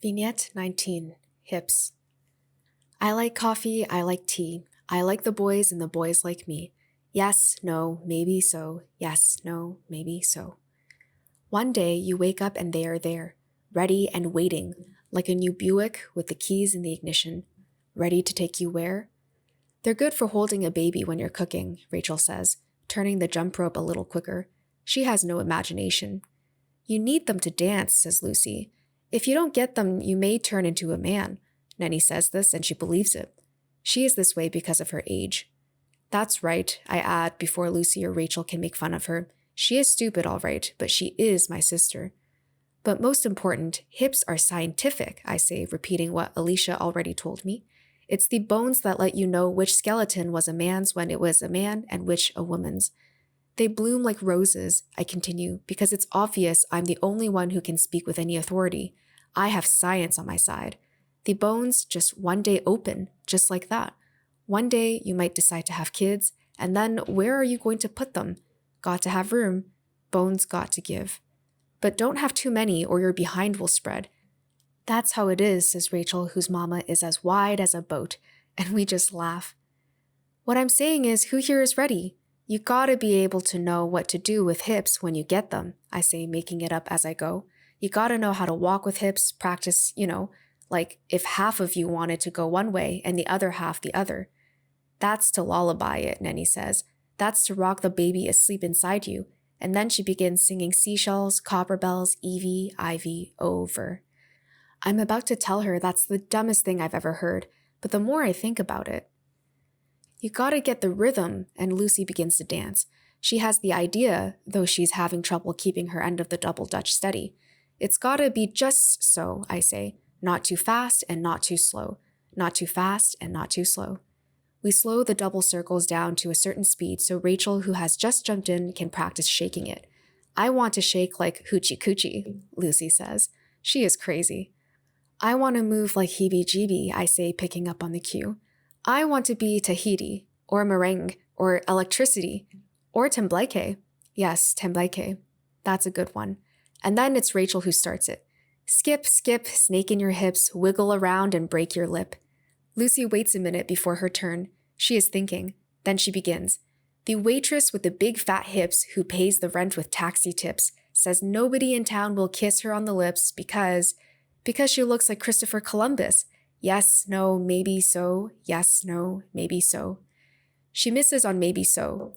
Vignette 19. Hips. I like coffee, I like tea. I like the boys and the boys like me. Yes, no, maybe so. Yes, no, maybe so. One day you wake up and they are there, ready and waiting, like a new Buick with the keys in the ignition, ready to take you where? They're good for holding a baby when you're cooking, Rachel says, turning the jump rope a little quicker. She has no imagination. You need them to dance, says Lucy. If you don't get them, you may turn into a man. Nenny says this, and she believes it. She is this way because of her age. That's right, I add before Lucy or Rachel can make fun of her. She is stupid, all right, but she is my sister. But most important, hips are scientific, I say, repeating what Alicia already told me. It's the bones that let you know which skeleton was a man's when it was a man and which a woman's. They bloom like roses, I continue, because it's obvious I'm the only one who can speak with any authority. I have science on my side. The bones just one day open, just like that. One day you might decide to have kids, and then where are you going to put them? Got to have room. Bones got to give. But don't have too many or your behind will spread. That's how it is, says Rachel, whose mama is as wide as a boat, and we just laugh. What I'm saying is, who here is ready? You gotta be able to know what to do with hips when you get them, I say, making it up as I go. You gotta know how to walk with hips, practice, like if half of you wanted to go one way and the other half the other. That's to lullaby it, Nenny says. That's to rock the baby asleep inside you. And then she begins singing seashells, copper bells, Evie, Ivy, over. I'm about to tell her that's the dumbest thing I've ever heard, but the more I think about it, you gotta get the rhythm, and Lucy begins to dance. She has the idea, though she's having trouble keeping her end of the double dutch steady. It's gotta be just so, I say. Not too fast and not too slow. Not too fast and not too slow. We slow the double circles down to a certain speed so Rachel, who has just jumped in, can practice shaking it. I want to shake like hoochie coochie, Lucy says. She is crazy. I want to move like heebie-jeebie, I say, picking up on the cue. I want to be Tahiti, or meringue, or electricity, or tembleque. Yes, tembleque. That's a good one. And then it's Rachel who starts it. Skip, skip, snake in your hips, wiggle around and break your lip. Lucy waits a minute before her turn. She is thinking. Then she begins. The waitress with the big fat hips who pays the rent with taxi tips says nobody in town will kiss her on the lips because she looks like Christopher Columbus. Yes, no, maybe so. Yes, no, maybe so. She misses on maybe so.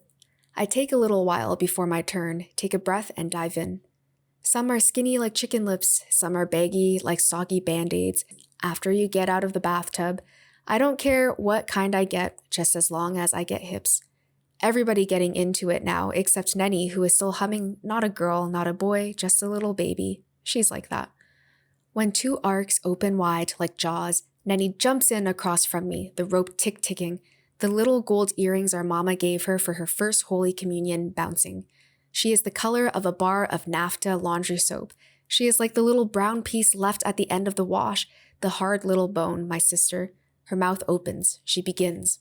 I take a little while before my turn, take a breath and dive in. Some are skinny like chicken lips, some are baggy like soggy Band-Aids. After you get out of the bathtub, I don't care what kind I get, just as long as I get hips. Everybody getting into it now, except Nenny, who is still humming, not a girl, not a boy, just a little baby. She's like that. When two arcs open wide like jaws, Nenny jumps in across from me, the rope tick-ticking, the little gold earrings our mama gave her for her first Holy Communion bouncing. She is the color of a bar of NAFTA laundry soap. She is like the little brown piece left at the end of the wash, the hard little bone, my sister. Her mouth opens. She begins.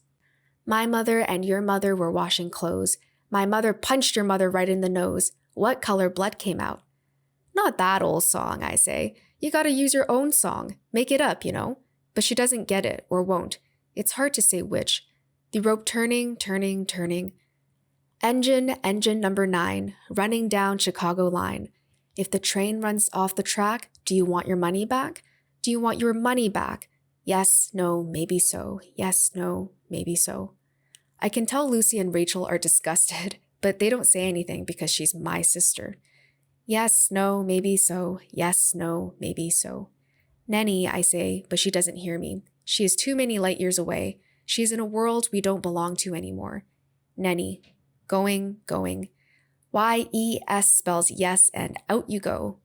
My mother and your mother were washing clothes. My mother punched your mother right in the nose. What color blood came out? Not that old song, I say. You gotta use your own song. Make it up, But she doesn't get it, or won't. It's hard to say which. The rope turning, turning, turning. Engine number 9, running down Chicago line. If the train runs off the track, do you want your money back? Do you want your money back? Yes, no, maybe so. Yes, no, maybe so. I can tell Lucy and Rachel are disgusted, but they don't say anything because she's my sister. Yes, no, maybe so. Yes, no, maybe so. Nenny, I say, but she doesn't hear me. She is too many light years away. She is in a world we don't belong to anymore. Nenny. Going. YES spells yes and out you go.